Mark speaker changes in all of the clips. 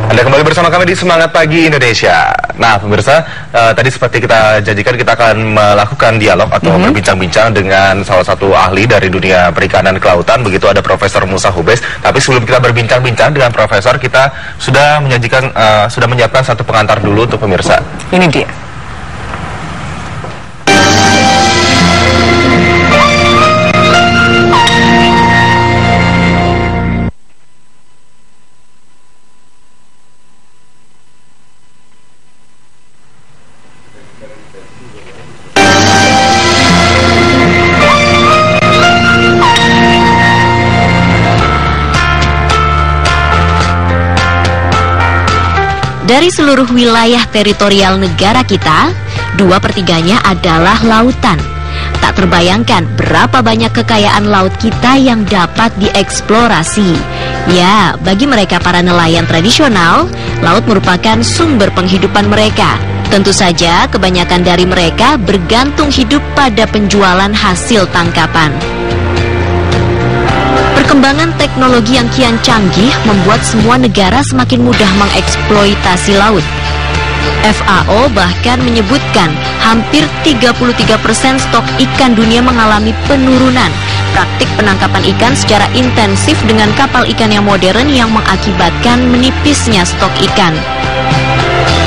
Speaker 1: Anda kembali bersama kami di Semangat Pagi Indonesia. Nah, pemirsa, tadi seperti kita janjikan kita akan melakukan dialog atau berbincang-bincang dengan salah satu ahli dari dunia perikanan kelautan. Begitu ada Profesor Musa Hubes. Tapi sebelum kita berbincang-bincang dengan Profesor, kita sudah menyiapkan satu pengantar dulu untuk pemirsa.
Speaker 2: Ini dia.
Speaker 3: Dari seluruh wilayah teritorial negara kita, 2/3-nya adalah lautan. Tak terbayangkan berapa banyak kekayaan laut kita yang dapat dieksplorasi. Ya, bagi mereka para nelayan tradisional, laut merupakan sumber penghidupan mereka. Tentu saja, kebanyakan dari mereka bergantung hidup pada penjualan hasil tangkapan. Perkembangan teknologi yang kian canggih membuat semua negara semakin mudah mengeksploitasi laut. FAO bahkan menyebutkan hampir 33% stok ikan dunia mengalami penurunan. Praktik penangkapan ikan secara intensif dengan kapal ikan yang modern yang mengakibatkan menipisnya stok ikan.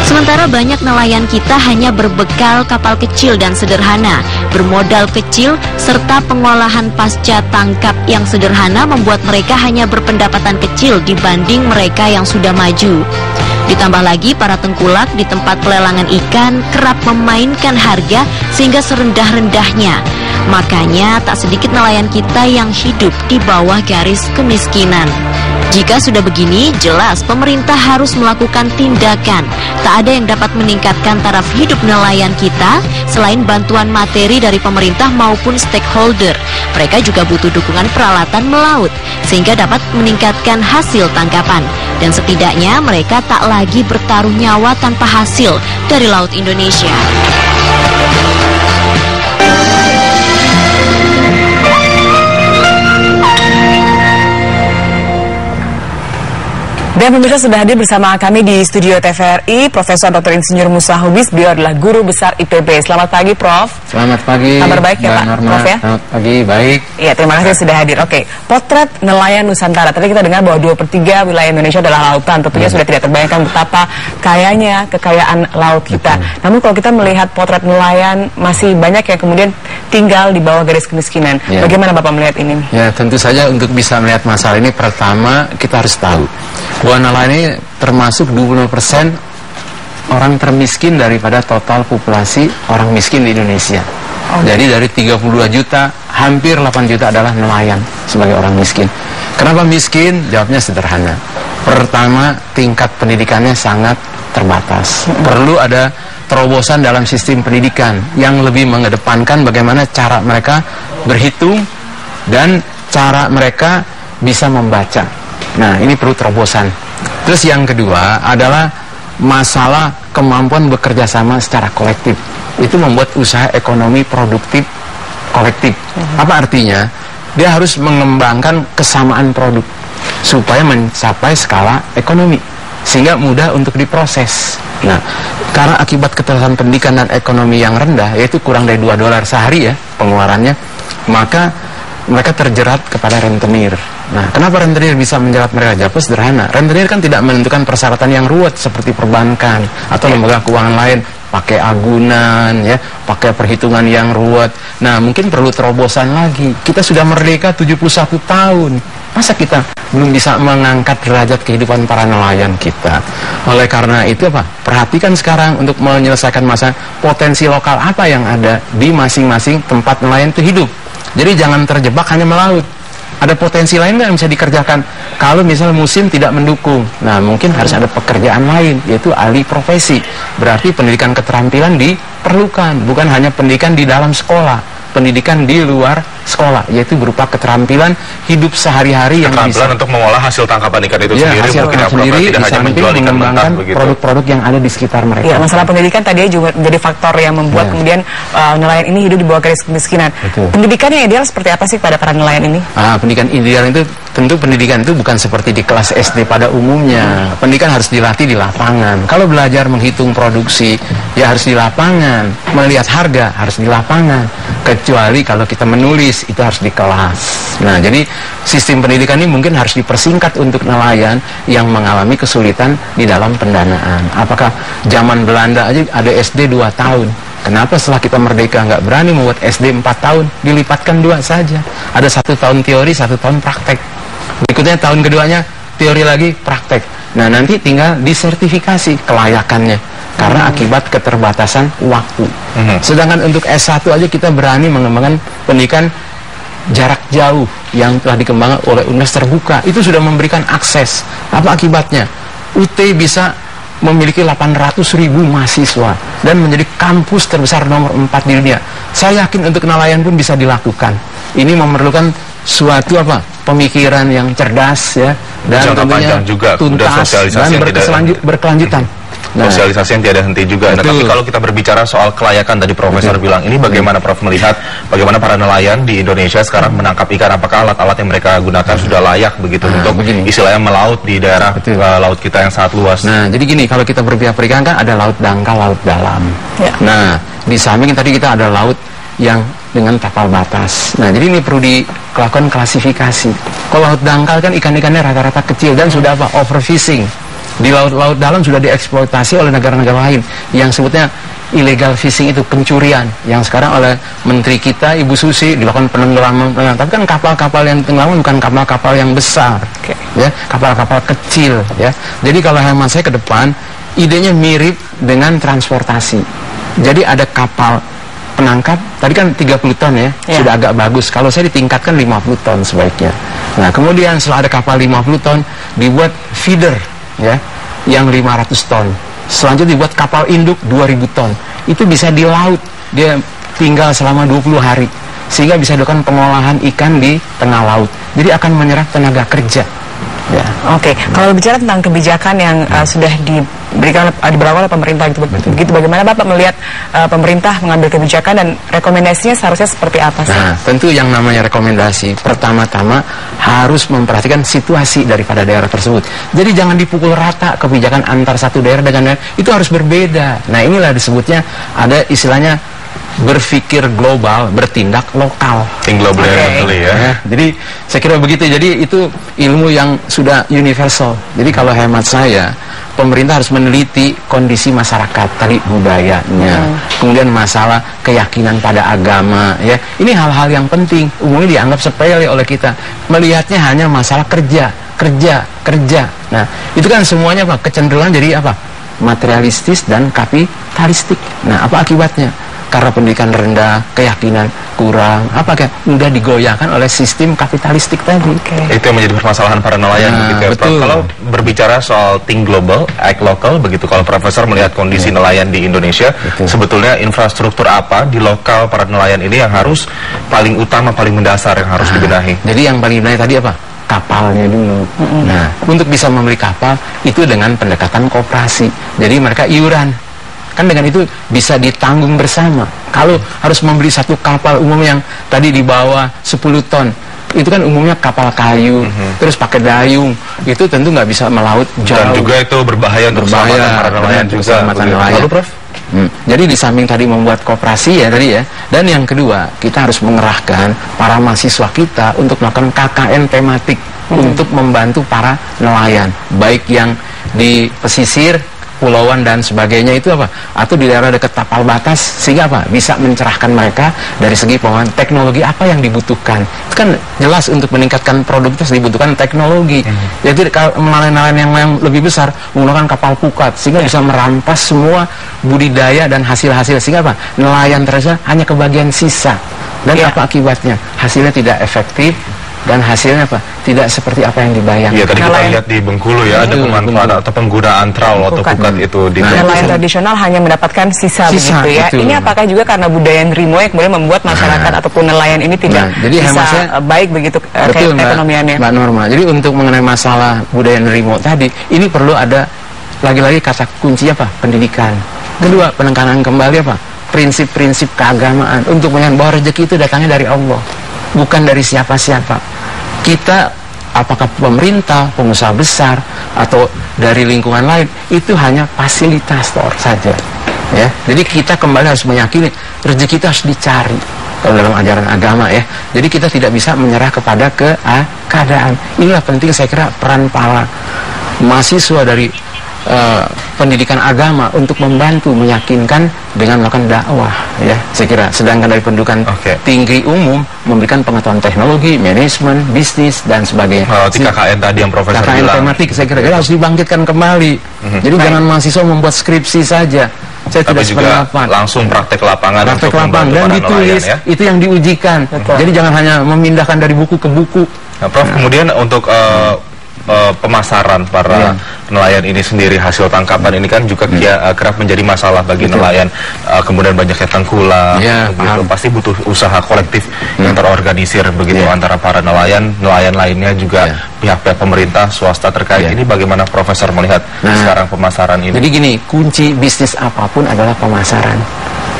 Speaker 3: Sementara banyak nelayan kita hanya berbekal kapal kecil dan sederhana, bermodal kecil, serta pengolahan pasca tangkap yang sederhana membuat mereka hanya berpendapatan kecil dibanding mereka yang sudah maju. Ditambah lagi para tengkulak di tempat pelelangan ikan kerap memainkan harga sehingga serendah-rendahnya. Makanya tak sedikit nelayan kita yang hidup di bawah garis kemiskinan. Jika sudah begini, jelas pemerintah harus melakukan tindakan. Tak ada yang dapat meningkatkan taraf hidup nelayan kita selain bantuan materi dari pemerintah maupun stakeholder. Mereka juga butuh dukungan peralatan melaut sehingga dapat meningkatkan hasil tangkapan. Dan setidaknya mereka tak lagi bertaruh nyawa tanpa hasil dari laut Indonesia.
Speaker 2: Dan pemirsa, sudah hadir bersama kami di studio TVRI Profesor Dr. Insinyur Musa Hubes. Beliau adalah guru besar IPB. Selamat pagi, Prof.
Speaker 4: Selamat pagi.
Speaker 2: Kabar baik ya, Pak Prof ya?
Speaker 4: Selamat pagi, baik.
Speaker 2: Iya, terima kasih sudah hadir. Oke, potret nelayan Nusantara. Tadi kita dengar bahwa 2/3 wilayah Indonesia adalah lautan. Tentunya sudah tidak terbayangkan betapa kayanya kekayaan laut kita. Namun kalau kita melihat potret nelayan, masih banyak yang kemudian tinggal di bawah garis kemiskinan. Bagaimana Bapak melihat ini?
Speaker 4: Ya, tentu saja untuk bisa melihat masalah ini, pertama kita harus tahu bahwa nelayan ini termasuk 20% orang termiskin daripada total populasi orang miskin di Indonesia. Jadi dari 32 juta, hampir 8 juta adalah nelayan sebagai orang miskin. Kenapa miskin? Jawabnya sederhana. Pertama, tingkat pendidikannya sangat terbatas. Perlu ada terobosan dalam sistem pendidikan yang lebih mengedepankan bagaimana cara mereka berhitung dan cara mereka bisa membaca. Nah, ini perlu terobosan. Terus yang kedua adalah masalah kemampuan bekerja sama secara kolektif. Itu membuat usaha ekonomi produktif kolektif. Apa artinya? Dia harus mengembangkan kesamaan produk supaya mencapai skala ekonomi sehingga mudah untuk diproses. Nah, karena akibat keterbatasan pendidikan dan ekonomi yang rendah, yaitu kurang dari $2 sehari ya pengeluarannya, maka mereka terjerat kepada rentenir. Nah, kenapa rentenir bisa menjerat mereka? Jawab sederhana. Rentenir kan tidak menentukan persyaratan yang ruwet seperti perbankan atau lembaga keuangan lain, pakai agunan, ya, pakai perhitungan yang ruwet. Nah, mungkin perlu terobosan lagi. Kita sudah merdeka 71 tahun. Masa kita belum bisa mengangkat derajat kehidupan para nelayan kita? Oleh karena itu apa? Perhatikan sekarang untuk menyelesaikan masalah potensi lokal apa yang ada di masing-masing tempat nelayan itu hidup. Jadi jangan terjebak hanya melaut. Ada potensi lain nggak yang bisa dikerjakan? Kalau misalnya musim tidak mendukung, nah mungkin harus ada pekerjaan lain, yaitu alih profesi. Berarti pendidikan keterampilan diperlukan, bukan hanya pendidikan di dalam sekolah, pendidikan di luar sekolah, yaitu berupa keterampilan hidup sehari-hari yang bisa
Speaker 1: untuk mengolah hasil tangkapan ikan itu sendiri,
Speaker 4: hasil
Speaker 1: mungkin yang
Speaker 4: sendiri,
Speaker 1: tidak hanya menjual ikan mentah begitu.
Speaker 4: Produk-produk yang ada di sekitar mereka.
Speaker 2: Ya, masalah pendidikan tadi juga menjadi faktor yang membuat kemudian nelayan ini hidup di bawah garis kemiskinan. Pendidikan yang ideal seperti apa sih pada para nelayan ini?
Speaker 4: Pendidikan ideal itu tentu pendidikan itu bukan seperti di kelas SD pada umumnya. Pendidikan harus dilatih di lapangan. Kalau belajar menghitung produksi, ya harus di lapangan. Melihat harga harus di lapangan. Kecuali kalau kita menulis, itu harus di kelas. Nah, jadi sistem pendidikan ini mungkin harus dipersingkat untuk nelayan yang mengalami kesulitan di dalam pendanaan. Apakah zaman Belanda aja ada SD 2 tahun? Kenapa setelah kita merdeka nggak berani membuat SD 4 tahun? Dilipatkan 2 saja. Ada 1 tahun teori, 1 tahun praktek. Berikutnya tahun keduanya teori lagi, praktek. Nah, nanti tinggal disertifikasi kelayakannya karena akibat keterbatasan waktu. Sedangkan untuk S1 aja kita berani mengembangkan pendidikan jarak jauh yang telah dikembangkan oleh universitas terbuka. Itu sudah memberikan akses. Apa akibatnya? UT bisa memiliki 800.000 mahasiswa dan menjadi kampus terbesar nomor 4 di dunia. Saya yakin untuk nelayan pun bisa dilakukan. Ini memerlukan suatu pemikiran yang cerdas ya, dan tentunya
Speaker 1: juga,
Speaker 4: tuntas dan berkelanjutan. Nah,
Speaker 1: sosialisasi yang tiada henti juga. Nah, tapi kalau kita berbicara soal kelayakan tadi Profesor bilang, ini bagaimana Prof melihat bagaimana para nelayan di Indonesia sekarang menangkap ikan? Apakah alat-alat yang mereka gunakan sudah layak begitu untuk istilahnya melaut di daerah laut kita yang sangat luas?
Speaker 4: Nah, jadi gini, kalau kita berpihak perikan kan ada laut dangkal, laut dalam. Nah, di samping tadi kita ada laut yang dengan tapal batas. Nah, jadi ini perlu dilakukan klasifikasi. Kalau laut dangkal kan ikan-ikannya rata-rata kecil dan sudah overfishing. Di laut-laut dalam sudah dieksploitasi oleh negara-negara lain yang sebutnya illegal fishing, itu pencurian yang sekarang oleh Menteri kita Ibu Susi dilakukan penenggelaman. Tapi kan kapal-kapal yang tenggelam bukan kapal-kapal yang besar, ya, kapal-kapal kecil ya. Jadi kalau hemat saya ke depan idenya mirip dengan transportasi. Jadi ada kapal penangkap tadi kan 30 ton ya, sudah agak bagus. Kalau saya ditingkatkan 50 ton sebaiknya. Nah, kemudian setelah ada kapal 50 ton dibuat feeder ya, yang 500 ton. Selanjutnya dibuat kapal induk 2000 ton. Itu bisa di laut. Dia tinggal selama 20 hari. Sehingga bisa dilakukan pengolahan ikan di tengah laut. Jadi akan menyerap tenaga kerja. Ya.
Speaker 2: Oke, kalau bicara tentang kebijakan yang sudah diberikan oleh pemerintah begitu, bagaimana Bapak melihat pemerintah mengambil kebijakan dan rekomendasinya seharusnya seperti apa sih?
Speaker 4: Nah, tentu yang namanya rekomendasi pertama-tama harus memperhatikan situasi daripada daerah tersebut. Jadi jangan dipukul rata kebijakan antar satu daerah dengan daerah, itu harus berbeda. Nah, inilah disebutnya ada istilahnya berpikir global, bertindak lokal.
Speaker 1: Think global ya.
Speaker 4: Jadi saya kira begitu. Jadi itu ilmu yang sudah universal. Jadi kalau hemat saya, pemerintah harus meneliti kondisi masyarakat, tadi budayanya, kemudian masalah keyakinan pada agama ya. Ini hal-hal yang penting. Umumnya dianggap sepele oleh kita. Melihatnya hanya masalah kerja. Nah, itu kan semuanya kecenderungan jadi materialistis dan kapitalistik. Nah, apa akibatnya? Karena pendidikan rendah, keyakinan kurang, mudah digoyahkan oleh sistem kapitalistik tadi.
Speaker 1: Itu yang menjadi permasalahan para nelayan begitu ya, Prof. Kalau berbicara soal think global, act local begitu, kalau Profesor melihat kondisi nelayan di Indonesia, sebetulnya infrastruktur apa di lokal para nelayan ini yang harus paling utama, paling mendasar yang harus dibenahi?
Speaker 4: Jadi yang paling benar tadi kapalnya dulu. Nah, untuk bisa membeli kapal itu dengan pendekatan koperasi. Jadi mereka iuran. Kan dengan itu bisa ditanggung bersama. Kalau harus membeli satu kapal umum yang tadi di bawah 10 ton, itu kan umumnya kapal kayu, terus pakai dayung, itu tentu nggak bisa melaut jauh.
Speaker 1: Dan juga itu berbahaya untuk keselamatan para nelayan juga.
Speaker 4: Lalu, Prof? Jadi di samping tadi membuat koperasi ya tadi ya, dan yang kedua kita harus mengerahkan para mahasiswa kita untuk melakukan KKN tematik untuk membantu para nelayan, baik yang di pesisir, pulauan dan sebagainya itu atau di daerah dekat tapal batas, sehingga bisa mencerahkan mereka dari segi pengetahuan teknologi apa yang dibutuhkan. Itu kan jelas untuk meningkatkan produktivitas dibutuhkan teknologi. Jadi kalau nelayan yang lebih besar menggunakan kapal pukat sehingga bisa merampas semua budidaya dan hasil-hasil, sehingga nelayan terasa hanya kebagian sisa. Dan apa akibatnya? Hasilnya tidak efektif, dan hasilnya apa? Tidak seperti apa yang dibayangkan.
Speaker 1: Iya, tadi kita lihat di Bengkulu ya, ada pemanfaatan atau penggunaan trawl atau pukat itu di
Speaker 2: nelayan tradisional hanya mendapatkan sisa begitu ya.
Speaker 4: Betul.
Speaker 2: Ini apakah juga karena budaya Nrimo yang kemudian membuat masyarakat ataupun nelayan ini tidak
Speaker 4: jadi
Speaker 2: bisa baik begitu ekonomiannya?
Speaker 4: Mbak Norma. Jadi untuk mengenai masalah budaya Nrimo tadi, ini perlu ada lagi-lagi kata kunci apa? Pendidikan. Kedua, penekanan kembali apa? Prinsip-prinsip keagamaan untuk menyatakan bahwa rezeki itu datangnya dari Allah, bukan dari siapa-siapa. Kita, apakah pemerintah, pengusaha besar, atau dari lingkungan lain, itu hanya fasilitator saja. Ya, jadi kita kembali harus meyakini rezeki itu harus dicari kalau dalam ajaran agama ya. Jadi kita tidak bisa menyerah kepada keadaan. Inilah penting saya kira peran para mahasiswa dari pendidikan agama untuk membantu meyakinkan dengan melakukan dakwah ya, saya kira. Sedangkan dari pendidikan tinggi umum memberikan pengetahuan teknologi, manajemen, bisnis dan sebagainya.
Speaker 1: KKN tadi yang Profesor
Speaker 4: KKN
Speaker 1: bilang,
Speaker 4: tematik saya kira harus dibangkitkan kembali. Jadi jangan mahasiswa membuat skripsi saja. Saya
Speaker 1: tapi
Speaker 4: tidak
Speaker 1: juga
Speaker 4: sependapat.
Speaker 1: langsung praktek lapangan untuk membantu
Speaker 4: dan
Speaker 1: para
Speaker 4: ditulis
Speaker 1: nelayan, ya?
Speaker 4: itu yang diujikan. Jadi jangan hanya memindahkan dari buku ke buku.
Speaker 1: Nah, Prof, kemudian untuk pemasaran para nelayan ini sendiri, hasil tangkapan ini kan juga kerap menjadi masalah bagi nelayan. Kemudian banyaknya tengkulak, begitu. Pasti butuh usaha kolektif yang terorganisir begitu antara para nelayan lainnya juga pihak-pihak pemerintah, swasta terkait. Ini bagaimana Profesor melihat sekarang pemasaran ini?
Speaker 4: Jadi gini, kunci bisnis apapun adalah pemasaran.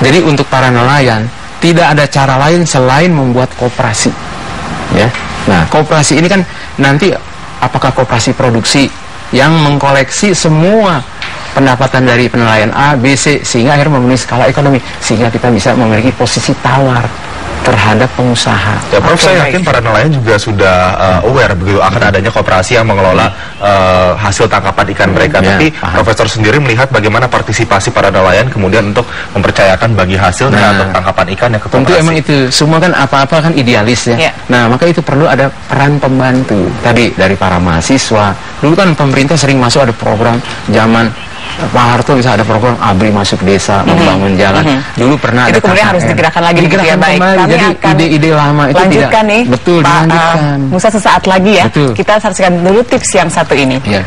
Speaker 4: Jadi untuk para nelayan tidak ada cara lain selain membuat koperasi. Ya. Nah, koperasi ini kan nanti apakah koperasi produksi yang mengkoleksi semua pendapatan dari penelayan A, B, C sehingga akhirnya memenuhi skala ekonomi sehingga kita bisa memiliki posisi tawar terhadap pengusaha.
Speaker 1: Ya, Prof, saya yakin para nelayan juga sudah aware begitu akan adanya koperasi yang mengelola hasil tangkapan ikan mereka. Tapi Profesor sendiri melihat bagaimana partisipasi para nelayan kemudian untuk mempercayakan bagi hasilnya atau tangkapan ikannya ke koperasi.
Speaker 4: Tentu emang itu semua kan apa-apa kan idealis ya. Nah, maka itu perlu ada peran pembantu tadi dari para mahasiswa. Dulu kan pemerintah sering masuk, ada program zaman Pak Harto bisa ada program ABRI masuk desa membangun jalan. Dulu pernah
Speaker 2: itu
Speaker 4: ada
Speaker 2: kemudian harus digerakkan lagi ya, baik. Kami
Speaker 4: jadi
Speaker 2: akan
Speaker 4: ide-ide lama itu
Speaker 2: lanjutkan
Speaker 4: tidak
Speaker 2: nih,
Speaker 4: betul
Speaker 2: Pak
Speaker 4: dilanjutkan.
Speaker 2: Musa sesaat lagi ya.
Speaker 4: Betul.
Speaker 2: Kita saksikan dulu tips yang satu ini.
Speaker 4: Ya.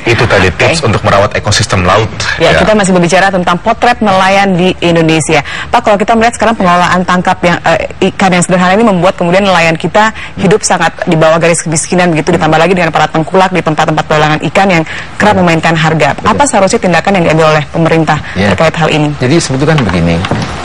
Speaker 1: Itu tadi tips untuk merawat ekosistem laut.
Speaker 2: Ya, kita masih berbicara tentang potret nelayan di Indonesia. Pak, kalau kita melihat sekarang pengelolaan tangkap yang ikan yang sederhana ini membuat kemudian nelayan kita hidup sangat di bawah garis kemiskinan begitu, ditambah lagi dengan para tengkulak di tempat-tempat pelelangan ikan yang kerap memainkan harga. Apa seharusnya tindakan yang diambil oleh pemerintah terkait hal ini?
Speaker 4: Jadi sebetulnya kan begini,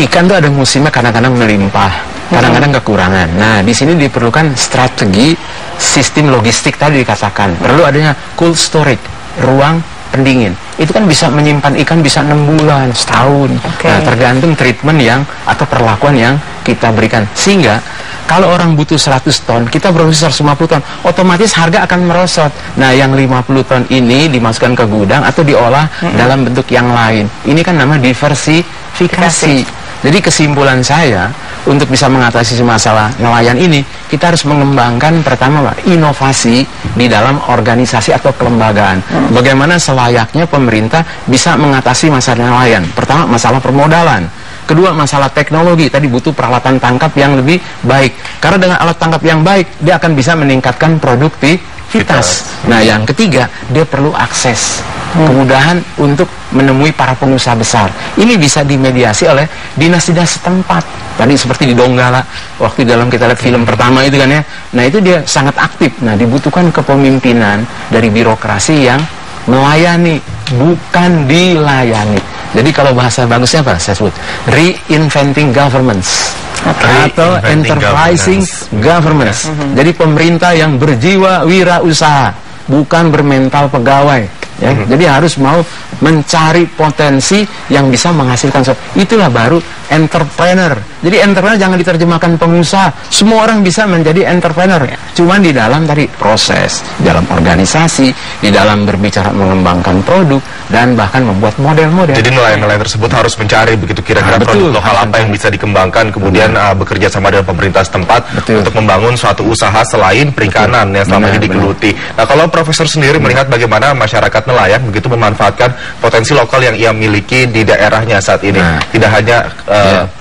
Speaker 4: ikan itu ada musimnya, kadang-kadang melimpah, kadang-kadang kekurangan. Nah, di sini diperlukan strategi sistem logistik tadi dikatakan. Perlu adanya cold storage, ruang pendingin. Itu kan bisa menyimpan ikan bisa 6 bulan, setahun. Nah, tergantung treatment yang atau perlakuan yang kita berikan. Sehingga kalau orang butuh 100 ton, kita produksi 150 ton, otomatis harga akan merosot. Nah, yang 50 ton ini dimasukkan ke gudang atau diolah dalam bentuk yang lain. Ini kan namanya diversifikasi. Jadi kesimpulan saya, untuk bisa mengatasi masalah nelayan ini, kita harus mengembangkan pertama inovasi di dalam organisasi atau kelembagaan. Bagaimana selayaknya pemerintah bisa mengatasi masalah nelayan. Pertama, masalah permodalan. Kedua, masalah teknologi. Tadi butuh peralatan tangkap yang lebih baik. Karena dengan alat tangkap yang baik, dia akan bisa meningkatkan produktivitas. Nah, yang ketiga, dia perlu akses. kemudahan untuk menemui para pengusaha besar. Ini bisa dimediasi oleh dinas-dinas setempat. Tadi seperti di Donggala, waktu dalam kita lihat film pertama itu kan ya. Nah itu dia sangat aktif. Nah dibutuhkan kepemimpinan dari birokrasi yang melayani, bukan dilayani. Jadi kalau bahasa bagusnya apa? Saya sebut reinventing governments. Atau enterprising governments. Jadi pemerintah yang berjiwa wirausaha, bukan bermental pegawai. Ya, jadi harus mau mencari potensi yang bisa menghasilkan sesuatu. Itulah baru entrepreneur. Jadi entrepreneur jangan diterjemahkan pengusaha. Semua orang bisa menjadi entrepreneur. Cuman di dalam tadi proses, di dalam organisasi, di dalam berbicara mengembangkan produk dan bahkan membuat model-model.
Speaker 1: Jadi nelayan-nelayan tersebut harus mencari begitu kira-kira produk lokal apa yang bisa dikembangkan, kemudian bekerja sama dengan pemerintah setempat untuk membangun suatu usaha selain perikanan yang selama ini digeluti. Nah, kalau Profesor sendiri melihat bagaimana masyarakat nelayan begitu memanfaatkan potensi lokal yang ia miliki di daerahnya saat ini, tidak hanya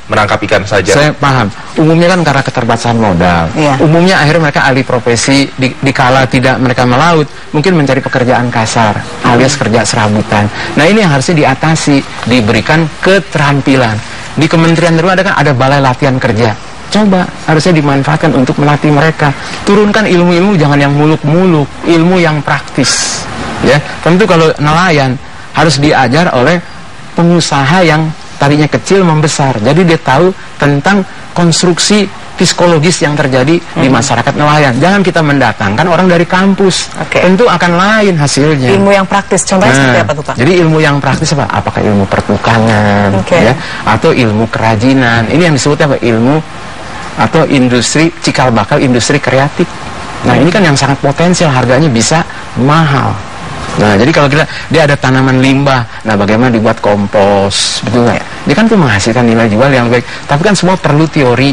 Speaker 1: menangkap ikan saja.
Speaker 4: Saya paham. Umumnya kan karena keterbatasan modal. Umumnya akhirnya mereka alih profesi dikala tidak mereka melaut, mungkin mencari pekerjaan kasar alias kerja serabutan. Nah ini yang harusnya diatasi, diberikan keterampilan. Di Kementerian Terima ada balai latihan kerja. Coba harusnya dimanfaatkan untuk melatih mereka. Turunkan ilmu-ilmu, jangan yang muluk-muluk, ilmu yang praktis. Ya, tentu kalau nelayan harus diajar oleh pengusaha yang tadinya kecil membesar. Jadi dia tahu tentang konstruksi psikologis yang terjadi di masyarakat nelayan. Jangan kita mendatangkan orang dari kampus. Tentu akan lain hasilnya.
Speaker 2: Ilmu yang praktis, contohnya seperti apa tuh Pak?
Speaker 4: Jadi ilmu yang praktis apa? Apakah ilmu pertukangan, ya, atau ilmu kerajinan? Ini yang disebut apa? Ilmu atau industri cikal bakal industri kreatif. Nah ini kan yang sangat potensial, harganya bisa mahal. Nah jadi kalau dia ada tanaman limbah, nah bagaimana dibuat kompos, betul nggak? Dia kan tuh menghasilkan nilai jual yang baik. Tapi kan semua perlu teori.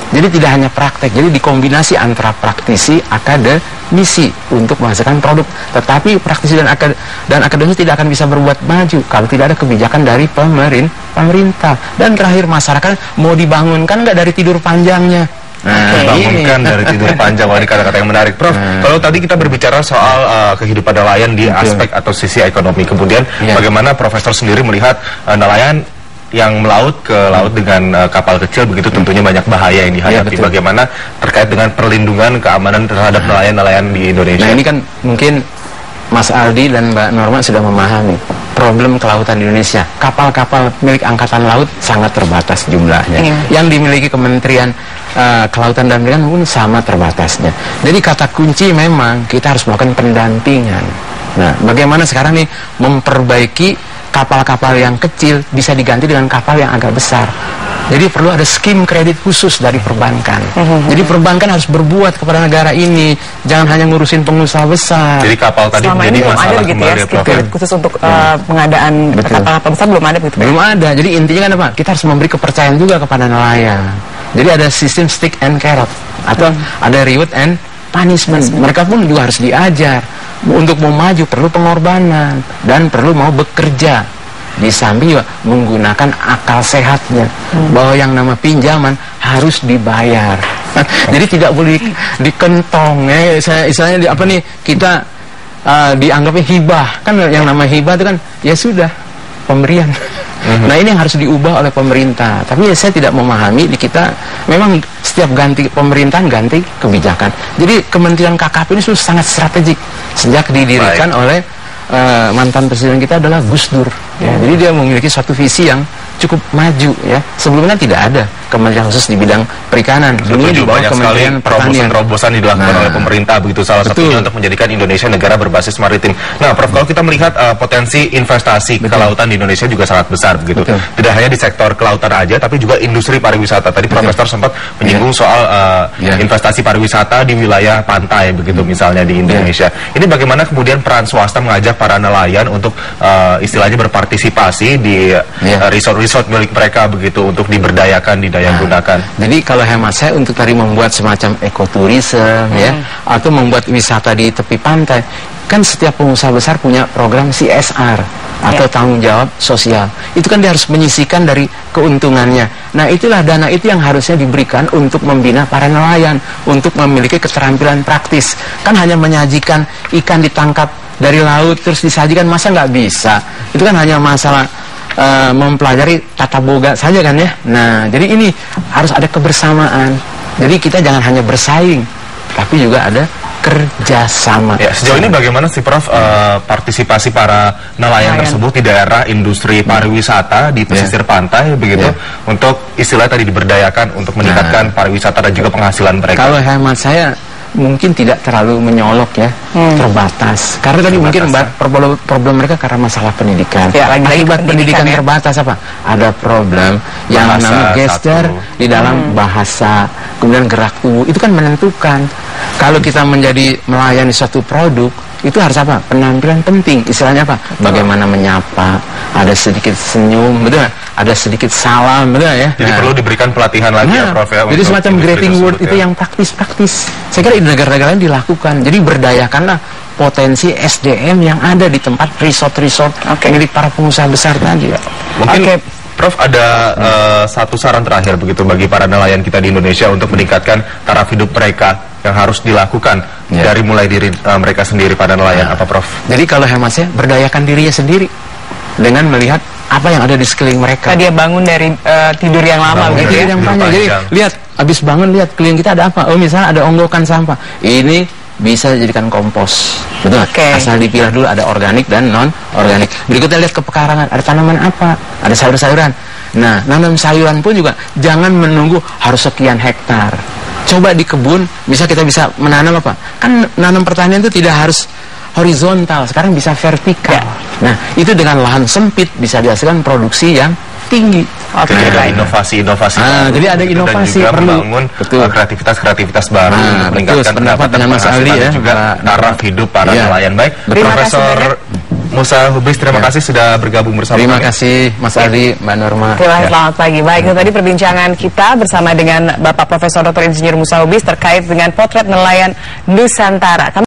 Speaker 4: Jadi tidak hanya praktek. Jadi dikombinasi antara praktisi, akademisi untuk menghasilkan produk. Tetapi praktisi dan akademisi tidak akan bisa berbuat maju kalau tidak ada kebijakan dari pemerintah. Dan terakhir masyarakat mau dibangunkan nggak dari tidur panjangnya.
Speaker 1: Bangunkan dari tidur panjang. Wah, ini kata-kata yang menarik, Prof. Kalau tadi kita berbicara soal kehidupan nelayan di aspek atau sisi ekonomi, kemudian bagaimana Profesor sendiri melihat nelayan yang melaut ke laut dengan kapal kecil begitu tentunya banyak bahaya yang dihadapi. Bagaimana terkait dengan perlindungan keamanan terhadap nelayan-nelayan di Indonesia? Nah
Speaker 4: ini kan mungkin Mas Aldi dan Mbak Norma sudah memahami problem kelautan di Indonesia. Kapal-kapal milik Angkatan Laut sangat terbatas jumlahnya. Yang dimiliki Kementerian Kelautan dan Perikanan pun sama terbatasnya. Jadi kata kunci memang kita harus melakukan pendampingan. Nah, bagaimana sekarang nih memperbaiki kapal-kapal yang kecil bisa diganti dengan kapal yang agak besar. Jadi perlu ada skim kredit khusus dari perbankan. Jadi perbankan harus berbuat kepada negara ini, jangan hanya ngurusin pengusaha besar.
Speaker 1: Jadi kapal tadi menjadi masalah
Speaker 2: gitu ya, skim kredit khusus untuk pengadaan kapal besar belum ada begitu.
Speaker 4: Belum ada. Jadi intinya kan apa? Kita harus memberi kepercayaan juga kepada nelayan. Jadi ada sistem stick and carrot atau ada reward and punishment. Mereka pun juga harus diajar. Untuk mau maju perlu pengorbanan dan perlu mau bekerja. Di samping juga menggunakan akal sehatnya, bahwa yang nama pinjaman harus dibayar. Jadi tidak boleh dikentong. Istilahnya kita dianggapnya hibah. Kan yang nama hibah itu kan ya sudah pemberian. Nah ini yang harus diubah oleh pemerintah. Tapi saya tidak memahami di kita memang setiap ganti pemerintahan ganti kebijakan. Jadi Kementerian KKP ini sudah sangat strategik sejak didirikan oleh mantan presiden kita adalah Gus Dur. Jadi dia memiliki suatu visi yang cukup maju ya. Sebelumnya tidak ada kementerian khusus di bidang perikanan. Dulu di bawah Kementerian Pertanian.
Speaker 1: Terobosan dilakukan oleh pemerintah begitu, salah satunya untuk menjadikan Indonesia negara berbasis maritim. Nah, Prof, kalau kita melihat potensi investasi kelautan di Indonesia juga sangat besar begitu. Tidak hanya di sektor kelautan aja, tapi juga industri pariwisata. Tadi Profesor sempat menyinggung soal investasi pariwisata di wilayah pantai begitu misalnya di Indonesia. Ini bagaimana kemudian peran swasta mengajak para nelayan untuk istilahnya berpartisipasi di resort milik mereka begitu untuk diberdayakan, gunakan.
Speaker 4: Jadi kalau hemat saya untuk tadi membuat semacam ekoturisme atau membuat wisata di tepi pantai, kan setiap pengusaha besar punya program CSR atau tanggung jawab sosial. Itu kan dia harus menyisihkan dari keuntungannya. Nah itulah dana itu yang harusnya diberikan untuk membina para nelayan, untuk memiliki keterampilan praktis. Kan hanya menyajikan ikan ditangkap dari laut terus disajikan, masa nggak bisa? Itu kan hanya masalah mempelajari tata boga saja kan ya. Nah, jadi ini harus ada kebersamaan. Jadi kita jangan hanya bersaing, tapi juga ada kerjasama.
Speaker 1: Ya, sejauh ini bagaimana sih Prof partisipasi para nelayan tersebut di daerah industri pariwisata di pesisir pantai begitu untuk istilah tadi diberdayakan untuk meningkatkan pariwisata dan juga penghasilan mereka?
Speaker 4: Kalau hemat saya mungkin tidak terlalu menyolok ya, terbatas. Karena tadi mungkin problem mereka karena masalah pendidikan.
Speaker 2: Ya,
Speaker 4: akibat pendidikan terbatas apa? Ada problem yang namanya gesture di dalam bahasa, kemudian gerak tubuh, itu kan menentukan. Kalau kita menjadi melayani suatu produk, itu harus apa? Penampilan penting. Istilahnya apa? Bagaimana menyapa, ada sedikit senyum, betul gak? Ada sedikit salam, betul ya?
Speaker 1: Jadi perlu diberikan pelatihan lagi ya Prof ya?
Speaker 4: Jadi semacam greeting word itu yang praktis-praktis. Saya kira di negara-negara lain dilakukan. Jadi berdayakanlah potensi SDM yang ada di tempat resort-resort milik para pengusaha besar tadi.
Speaker 1: Mungkin Prof ada satu saran terakhir begitu bagi para nelayan kita di Indonesia untuk meningkatkan taraf hidup mereka yang harus dilakukan dari mulai diri mereka sendiri pada nelayan, apa Prof?
Speaker 4: Jadi kalau hemat saya, berdayakan dirinya sendiri dengan melihat apa yang ada di sekeliling mereka.
Speaker 2: Dia bangun dari tidur yang lama gitu ya.
Speaker 4: Jadi lihat, habis bangun lihat keliling kita ada apa. Oh misalnya ada onggokan sampah, ini bisa dijadikan kompos, betul? Asal dipilah dulu, ada organik dan non organik. Berikutnya lihat ke pekarangan, ada tanaman apa, ada sayur-sayuran. Nah, nanam sayuran pun juga jangan menunggu harus sekian hektar. Coba di kebun, kita bisa menanam apa? Kan nanam pertanian itu tidak harus horizontal, sekarang bisa vertikal. Nah, itu dengan lahan sempit bisa dihasilkan produksi yang tinggi.
Speaker 1: Inovasi-inovasi
Speaker 4: jadi ada inovasi
Speaker 1: dan juga
Speaker 4: perlu
Speaker 1: membangun kreativitas baru, meningkatkan pendapatan
Speaker 4: Mas Ali ya,
Speaker 1: juga taraf hidup para nelayan. Baik, Profesor Musa Hubis, terima kasih sudah bergabung bersama
Speaker 4: kami. Terima kasih Mas Ali, Mbak Norma.
Speaker 2: Terima kasih, selamat pagi. Baik, itu tadi perbincangan kita bersama dengan Bapak Profesor Dr. Insinyur Musa Hubis terkait dengan potret nelayan Nusantara.